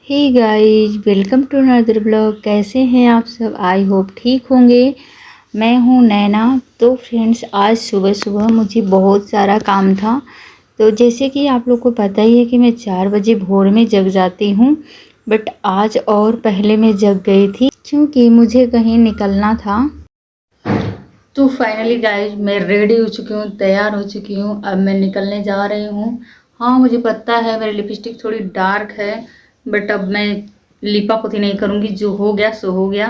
Hey guys, welcome to another blog. कैसे हैं आप सब? आई होप ठीक होंगे। मैं हूँ नैना। तो फ्रेंड्स, आज सुबह सुबह मुझे बहुत सारा काम था। तो जैसे कि आप लोग को पता ही है कि मैं 4 बजे भोर में जग जाती हूँ, बट आज और पहले मैं जग गई थी क्योंकि मुझे कहीं निकलना था। तो फाइनली गाइस, मैं रेडी हो चुकी हूँ, तैयार हो चुकी हूँ। अब मैं निकलने जा रही हूँ। हाँ, मुझे पता है मेरी लिपस्टिक थोड़ी डार्क है, बट अब मैं लिपा पोती नहीं करूँगी। जो हो गया सो हो गया।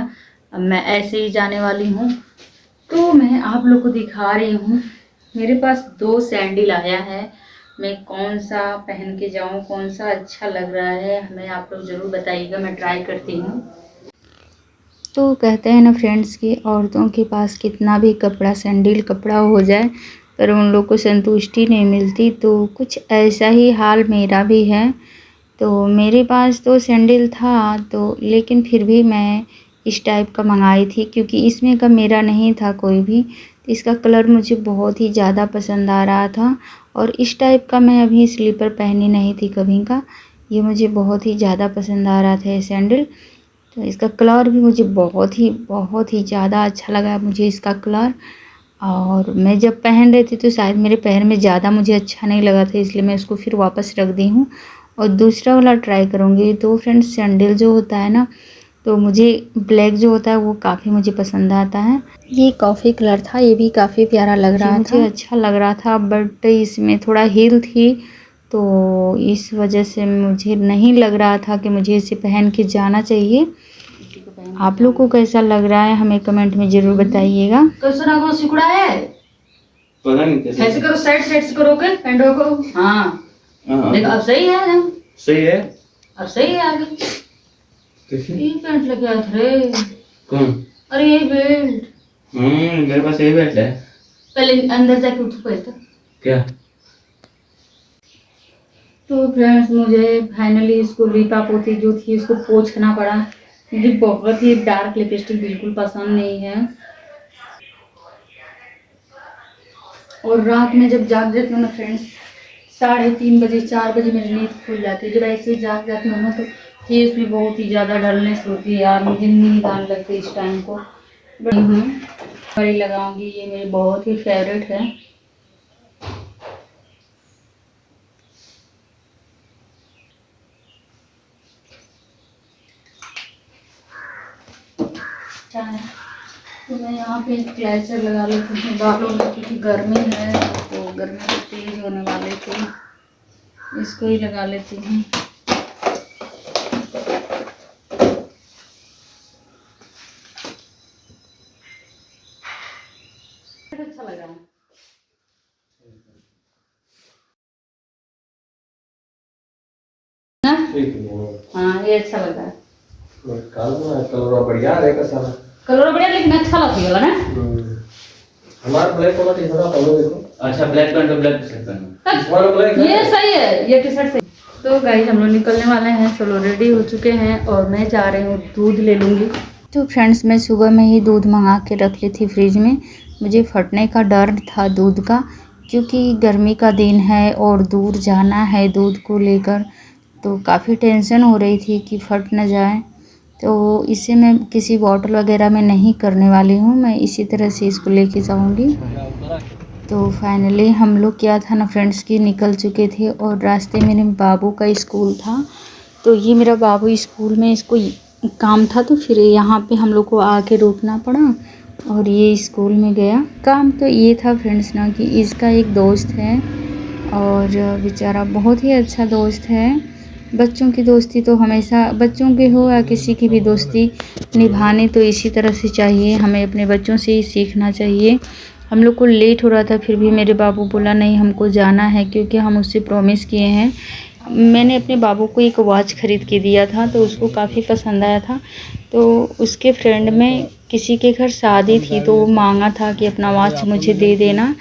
अब मैं ऐसे ही जाने वाली हूँ। तो मैं आप लोग को दिखा रही हूँ, मेरे पास 2 सैंडल आया है। मैं कौन सा पहन के जाऊँ, कौन सा अच्छा लग रहा है, हमें आप लोग ज़रूर बताइएगा। मैं ट्राई करती हूँ। तो कहते हैं ना फ्रेंड्स कि औरतों के पास कितना भी कपड़ा, सैंडल कपड़ा हो जाए, पर उन लोग को संतुष्टि नहीं मिलती। तो कुछ ऐसा ही हाल मेरा भी है। तो मेरे पास तो सैंडल था, तो लेकिन फिर भी मैं इस टाइप का मंगाई थी क्योंकि इसमें का मेरा नहीं था कोई भी। तो इसका कलर मुझे बहुत ही ज़्यादा पसंद आ रहा था, और इस टाइप का मैं अभी स्लीपर पहनी नहीं थी कभी का। ये मुझे बहुत ही ज़्यादा पसंद आ रहा था ये सैंडल। तो इसका कलर भी मुझे बहुत ही ज़्यादा अच्छा लगा मुझे इसका कलर। और मैं जब पहन रही थी तो शायद मेरे पैर में ज़्यादा मुझे अच्छा नहीं लगा था, इसलिए मैं इसको फिर वापस रख दी हूँ और दूसरा वाला ट्राई करूँगी। तो फ्रेंड्स, सैंडल जो होता है ना, तो मुझे ब्लैक जो होता है वो काफ़ी मुझे पसंद आता है। ये कॉफ़ी कलर था, ये भी काफ़ी प्यारा लग रहा था, मुझे अच्छा लग रहा था, बट इसमें थोड़ा हील थी, तो इस वजह से मुझे नहीं लग रहा था कि मुझे इसे पहन के जाना चाहिए। आप लोग को कैसा लग रहा है हमें कमेंट में ज़रूर बताइएगा। कैसा रंग सिकुड़ा है? पता नहीं कैसे। ऐसे करो, साइड से करो के पैंटों को। हाँ देखो, अब सही है ना? सही है, अब सही है। आगे ये पैंट लगे आए थे। कौन? अरे ये बेल्ट। मेरे पास यही बेल्ट है। पहले अंदर जाके उठ पड़े तो क्या? तो फ्रेंड्स, मुझे फाइनली इसको लिपा पोती जो थी इसको पोंछना पड़ा। मुझे बहुत ही डार्क लिपस्टिक बिल्कुल पसंद नहीं है, और रात में जब जाग जाती हूँ ना फ्रेंड्स, 3:30 बजे 4 बजे मेरी नींद खुल जाती है। जब ऐसे ही जाग जाती हूँ ना तो फेस भी बहुत ही ज़्यादा डलनेस होती है यार, मुझे नींद आने लगती है इस टाइम को। बड़ी लगाऊंगी, ये मेरी बहुत ही फेवरेट है। तो मैं यहाँ पे क्लेचर लगा लेती हूँ बालों में, क्योंकि गर्मी है तो गर्मी तो तेज होने वाले थे, इसको ही लगा लेती हूँ। अच्छा लगा है ना? हाँ, ये अच्छा लगा है। कलर बढ़िया है सारा। कलर बढ़िया, लेकिन अच्छा लगेगा ना? हमारा ब्लैक वाला टी शर्ट पहनो देखो। अच्छा, ब्लैक पैंट और ब्लैक टी-शर्ट पहनो। हमारा ब्लैक ये सही है, ये टी शर्ट सही। तो गाइस, हम लोग निकलने वाले हैं, चलो रेडी हो चुके हैं और मैं जा रही हूँ दूध ले लूँगी। तो फ्रेंड्स, मैं सुबह में ही दूध मंगा के रख ली थी फ्रिज में। मुझे फटने का डर था दूध का, क्योंकि गर्मी का दिन है और दूर जाना है दूध को लेकर, तो काफ़ी टेंशन हो रही थी कि फट न जाए। तो इसे मैं किसी बॉटल वगैरह में नहीं करने वाली हूँ, मैं इसी तरह से इसको लेके जाऊँगी। तो फाइनली हम लोग क्या था ना फ्रेंड्स की निकल चुके थे, और रास्ते में मेरे बाबू का स्कूल था। तो ये मेरा बाबू स्कूल में इसको काम था, तो फिर यहाँ पे हम लोग को आके रुकना पड़ा और ये स्कूल में गया। काम तो ये था फ्रेंड्स ना कि इसका एक दोस्त है, और बेचारा बहुत ही अच्छा दोस्त है। बच्चों की दोस्ती तो हमेशा, बच्चों की हो या किसी की भी दोस्ती निभानी तो इसी तरह से चाहिए। हमें अपने बच्चों से ही सीखना चाहिए। हम लोग को लेट हो रहा था, फिर भी मेरे बाबू बोला नहीं हमको जाना है, क्योंकि हम उससे प्रॉमिस किए हैं। मैंने अपने बाबू को एक वॉच ख़रीद के दिया था, तो उसको काफ़ी पसंद आया था। तो उसके फ्रेंड में किसी के घर शादी थी, तो वो मांगा था कि अपना वॉच मुझे दे देना।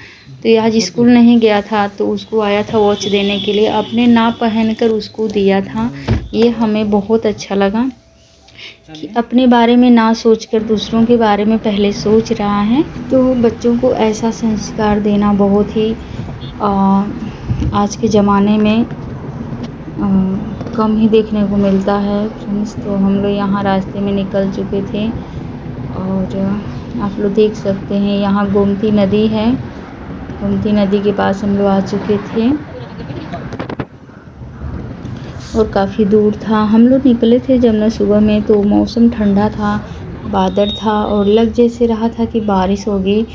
तो ये आज स्कूल नहीं गया था, तो उसको आया था वॉच देने के लिए, अपने ना पहन कर उसको दिया था। ये हमें बहुत अच्छा लगा कि अपने बारे में ना सोचकर दूसरों के बारे में पहले सोच रहा है। तो बच्चों को ऐसा संस्कार देना बहुत ही आज के ज़माने में कम ही देखने को मिलता है फ्रेंड्स। तो हम लोग यहाँ रास्ते में निकल चुके थे और आप लोग देख सकते हैं यहाँ गोमती नदी है। गोमती नदी के पास हम लोग आ चुके थे और काफ़ी दूर था। हम लोग निकले थे जब ना सुबह में, तो मौसम ठंडा था, बादल था और लग जैसे रहा था कि बारिश होगी।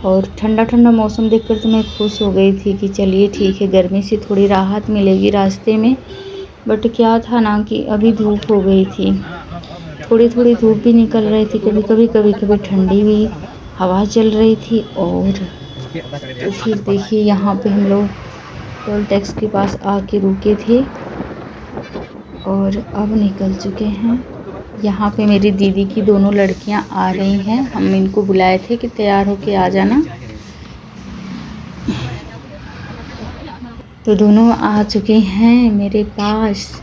और ठंडा ठंडा मौसम देखकर तो मैं खुश हो गई थी कि चलिए ठीक है, गर्मी से थोड़ी राहत मिलेगी रास्ते में। बट क्या था ना कि अभी धूप हो गई थी, थोड़ी थोड़ी धूप भी निकल रही थी, कभी कभी ठंडी भी हवा चल रही थी। और तो फिर देखिए यहाँ पे हम लोग टोल टैक्स के पास आके रुके थे और अब निकल चुके हैं। यहाँ पे मेरी दीदी की दोनों लड़कियाँ आ रही हैं, हम इनको बुलाए थे कि तैयार होके आ जाना। तो दोनों आ चुके हैं मेरे पास।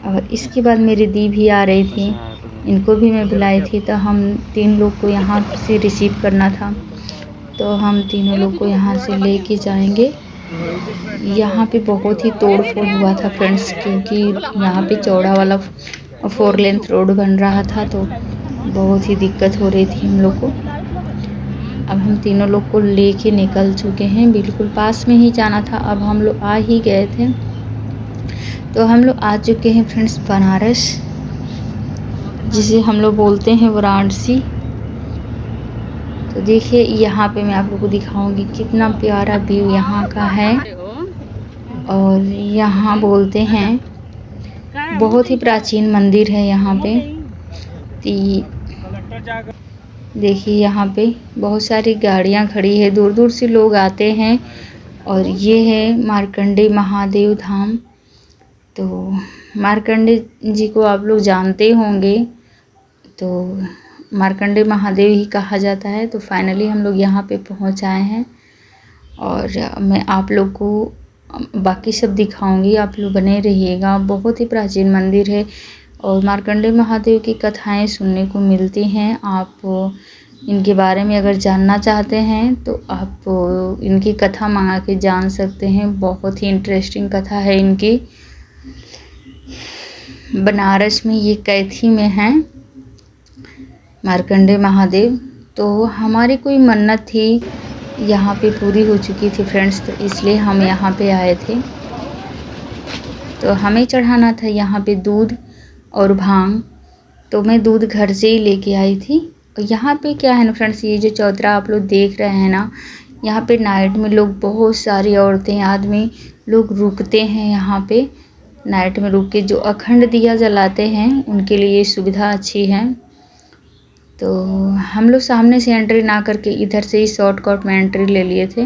और इसके बाद मेरी दी भी आ रही थी, इनको भी मैं बुलाई थी। तो हम 3 लोग को यहाँ से रिसीव करना था, तो हम तीनों लोग को यहाँ से लेके जाएंगे। यहाँ पे बहुत ही तोड़ फोड़ हुआ था फ्रेंड्स, क्योंकि यहाँ पे चौड़ा वाला 4 लेंथ रोड बन रहा था, तो बहुत ही दिक्कत हो रही थी हम लोग को। अब हम तीनों लोग को लेके निकल चुके हैं, बिल्कुल पास में ही जाना था। अब हम लोग आ ही गए थे, तो हम लोग आ चुके हैं फ्रेंड्स बनारस, जिसे हम लोग बोलते हैं वाराणसी। तो देखिए यहाँ पे मैं आप लोगों को दिखाऊंगी कितना प्यारा व्यू यहाँ का है। और यहाँ बोलते हैं बहुत ही प्राचीन मंदिर है यहाँ पे। देखिए यहाँ पे बहुत सारी गाड़ियाँ खड़ी है, दूर दूर से लोग आते हैं। और ये है मार्कंडे महादेव धाम। तो मार्कंडे जी को आप लोग जानते होंगे, तो मार्कंडे महादेव ही कहा जाता है। तो फाइनली हम लोग यहाँ पे पहुँच आए हैं और मैं आप लोग को बाकी सब दिखाऊंगी, आप लोग बने रहिएगा। बहुत ही प्राचीन मंदिर है और मार्कंडे महादेव की कथाएं सुनने को मिलती हैं। आप इनके बारे में अगर जानना चाहते हैं तो आप इनकी कथा मंगा के जान सकते हैं। बहुत ही इंटरेस्टिंग कथा है इनकी। बनारस में ये कैथी में है मार्कंडे महादेव। तो हमारी कोई मन्नत थी यहाँ पे पूरी हो चुकी थी फ्रेंड्स, तो इसलिए हम यहाँ पे आए थे। तो हमें चढ़ाना था यहाँ पे दूध और भांग, तो मैं दूध घर से ही लेके आई थी। और यहाँ पे क्या है ना फ्रेंड्स, ये जो चौतरा आप लोग देख रहे हैं ना, यहाँ पे नाइट में लोग, बहुत सारी औरतें आदमी लोग रुकते हैं यहाँ पे। नाइट में रुक के जो अखंड दिया जलाते हैं उनके लिए ये सुविधा अच्छी है। तो हम लोग सामने से एंट्री ना करके इधर से ही शॉर्टकट में एंट्री ले लिए थे।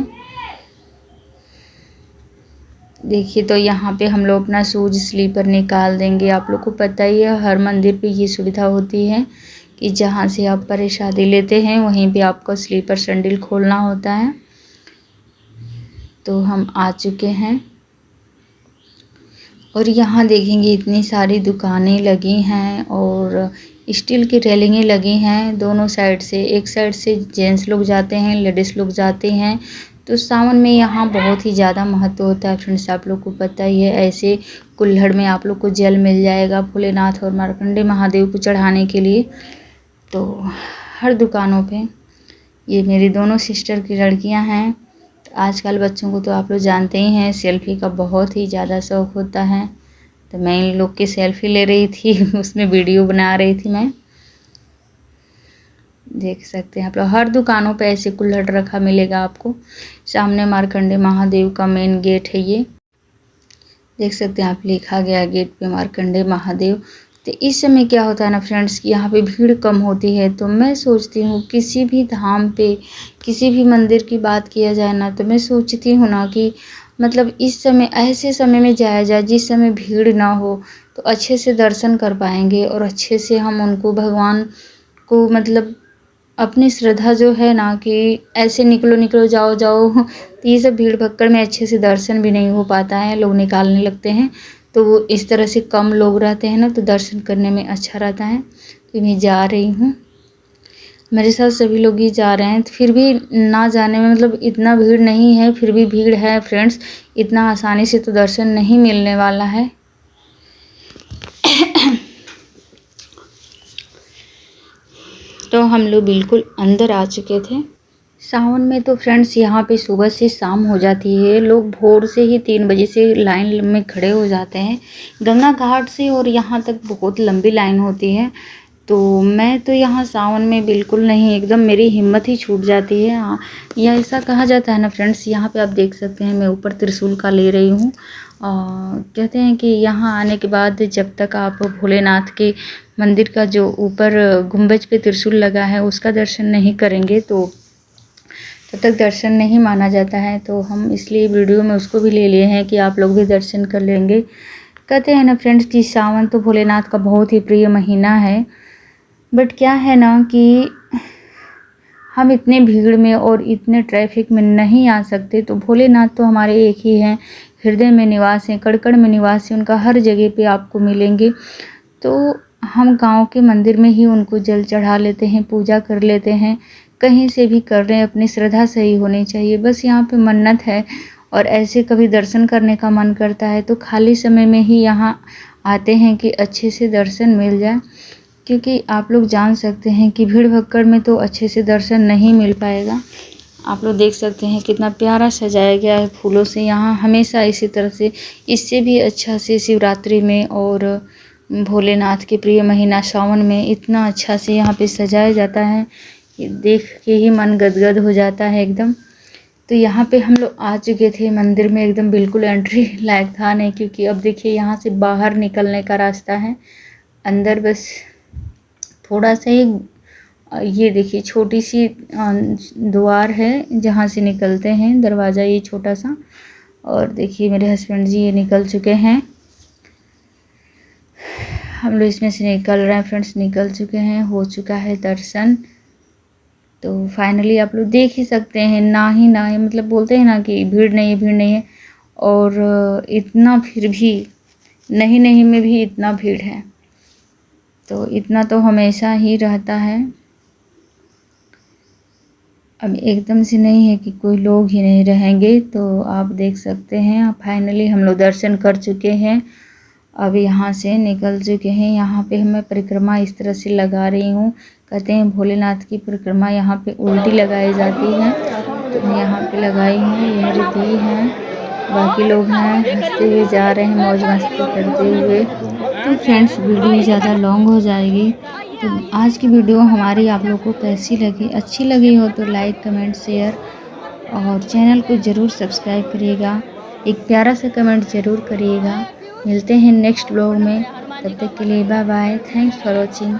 देखिए तो यहाँ पे हम लोग अपना शूज स्लीपर निकाल देंगे। आप लोग को पता ही है हर मंदिर पे ये सुविधा होती है कि जहाँ से आप प्रसादी लेते हैं वहीं पे आपको स्लीपर सैंडल खोलना होता है। तो हम आ चुके हैं और यहाँ देखेंगे इतनी सारी दुकानें लगी हैं और स्टील की रेलिंगें लगी हैं दोनों साइड से। एक साइड से जेंट्स लोग जाते हैं, लेडीज़ लोग जाते हैं। तो सावन में यहाँ बहुत ही ज़्यादा महत्व होता है फ्रेंड्स, आप लोग को पता ही है। ऐसे कुल्हड़ में आप लोग को जल मिल जाएगा भोलेनाथ और मार्कंडे महादेव को चढ़ाने के लिए। तो हर दुकानों पे ये मेरी दोनों सिस्टर की लड़कियाँ हैं। तो आजकल बच्चों को तो आप लोग जानते ही हैं, सेल्फ़ी का बहुत ही ज़्यादा शौक़ होता है। तो मैं इन लोग की सेल्फ़ी ले रही थी, उसमें वीडियो बना रही थी मैं। देख सकते हैं आप लोग हर दुकानों पे ऐसे कुल्हड़ रखा मिलेगा आपको। सामने मार्कंडे महादेव का मेन गेट है ये, देख सकते हैं आप, लिखा गया गेट पे मार्कंडे महादेव। तो इस समय क्या होता है ना फ्रेंड्स कि यहाँ पे भीड़ कम होती है। तो मैं सोचती हूँ किसी भी धाम पे, किसी भी मंदिर की बात किया जाए ना, तो मैं सोचती हूँ ना कि मतलब इस समय, ऐसे समय में जाया जाए जिस समय भीड़ ना हो, तो अच्छे से दर्शन कर पाएंगे और अच्छे से हम उनको, भगवान को, मतलब अपनी श्रद्धा जो है ना कि ऐसे निकलो निकलो जाओ जाओ, तो ये सब भीड़ भक्कड़ में अच्छे से दर्शन भी नहीं हो पाता है, लोग निकालने लगते हैं। तो वो इस तरह से कम लोग रहते हैं ना, तो दर्शन करने में अच्छा रहता है। तो मैं जा रही हूँ। मेरे साथ सभी लोग ही जा रहे हैं, तो फिर भी ना जाने में मतलब इतना भीड़ नहीं है, फिर भी भीड़ है फ्रेंड्स। इतना आसानी से तो दर्शन नहीं मिलने वाला है। तो हम लोग बिल्कुल अंदर आ चुके थे। सावन में तो फ्रेंड्स यहाँ पे सुबह से शाम हो जाती है, लोग भोर से ही 3 बजे से लाइन में खड़े हो जाते हैं गंगा घाट से, और यहाँ तक बहुत लंबी लाइन होती है। तो मैं तो यहाँ सावन में बिल्कुल नहीं, एकदम मेरी हिम्मत ही छूट जाती है। हाँ, यह ऐसा कहा जाता है ना फ्रेंड्स, यहाँ पे आप देख सकते हैं मैं ऊपर त्रिशूल का ले रही हूँ। कहते हैं कि यहाँ आने के बाद जब तक आप भोलेनाथ के मंदिर का जो ऊपर गुंबज पे त्रिशूल लगा है उसका दर्शन नहीं करेंगे तो तब तक दर्शन नहीं माना जाता है। तो हम इसलिए वीडियो में उसको भी ले लिए हैं कि आप लोग भी दर्शन कर लेंगे। कहते हैं ना फ्रेंड्स कि सावन तो भोलेनाथ का बहुत ही प्रिय महीना है, बट क्या है ना कि हम इतने भीड़ में और इतने ट्रैफिक में नहीं आ सकते। तो भोलेनाथ तो हमारे एक ही हैं, हृदय में निवास हैं, कण कण में निवास हैं, उनका हर जगह पे आपको मिलेंगे। तो हम गांव के मंदिर में ही उनको जल चढ़ा लेते हैं, पूजा कर लेते हैं। कहीं से भी कर रहे हैं, अपनी श्रद्धा सही होनी चाहिए, बस यहाँ पे मन्नत है। और ऐसे कभी दर्शन करने का मन करता है तो खाली समय में ही यहाँ आते हैं कि अच्छे से दर्शन मिल जाए, क्योंकि आप लोग जान सकते हैं कि भीड़ भक्कड़ में तो अच्छे से दर्शन नहीं मिल पाएगा। आप लोग देख सकते हैं कितना प्यारा सजाया गया है फूलों से। यहाँ हमेशा इसी तरह से, इससे भी अच्छा से शिवरात्रि में और भोलेनाथ के प्रिय महीना सावन में इतना अच्छा से यहाँ पे सजाया जाता है कि देख के ही मन गदगद हो जाता है एकदम। तो यहाँ पे हम लोग आ चुके थे मंदिर में, एकदम बिल्कुल एंट्री लायक था नहीं, क्योंकि अब देखिए यहाँ से बाहर निकलने का रास्ता है। अंदर बस थोड़ा सा ही ये देखिए छोटी सी द्वार है जहाँ से निकलते हैं, दरवाज़ा ये छोटा सा। और देखिए मेरे हस्बैंड जी ये निकल चुके हैं, हम लोग इसमें से निकल रहे हैं फ्रेंड्स, निकल चुके हैं, हो चुका है दर्शन। तो फाइनली आप लोग देख ही सकते हैं, ना ही मतलब बोलते हैं ना कि भीड़ नहीं है, भीड़ नहीं है, और इतना फिर भी नहीं में भी इतना भीड़ है। तो इतना तो हमेशा ही रहता है, अब एकदम से नहीं है कि कोई लोग ही नहीं रहेंगे। तो आप देख सकते हैं फाइनली हम लोग दर्शन कर चुके हैं, अब यहाँ से निकल चुके हैं। यहाँ पे मैं परिक्रमा इस तरह से लगा रही हूँ, कहते हैं भोलेनाथ की परिक्रमा यहाँ पे उल्टी लगाई जाती है, तो मैं यहाँ पे लगाई हूँ। यह रिद्धि है, बाकी लोग हैं हंसते हुए जा रहे हैं, मौज मस्ती करते हुए। तो फ्रेंड्स वीडियो ज़्यादा लॉन्ग हो जाएगी, तो आज की वीडियो हमारी आप लोगों को कैसी लगी, अच्छी लगी हो तो लाइक कमेंट शेयर और चैनल को ज़रूर सब्सक्राइब करिएगा, एक प्यारा सा कमेंट ज़रूर करिएगा। मिलते हैं नेक्स्ट ब्लॉग में, तब तक के लिए bye bye, thanks for watching.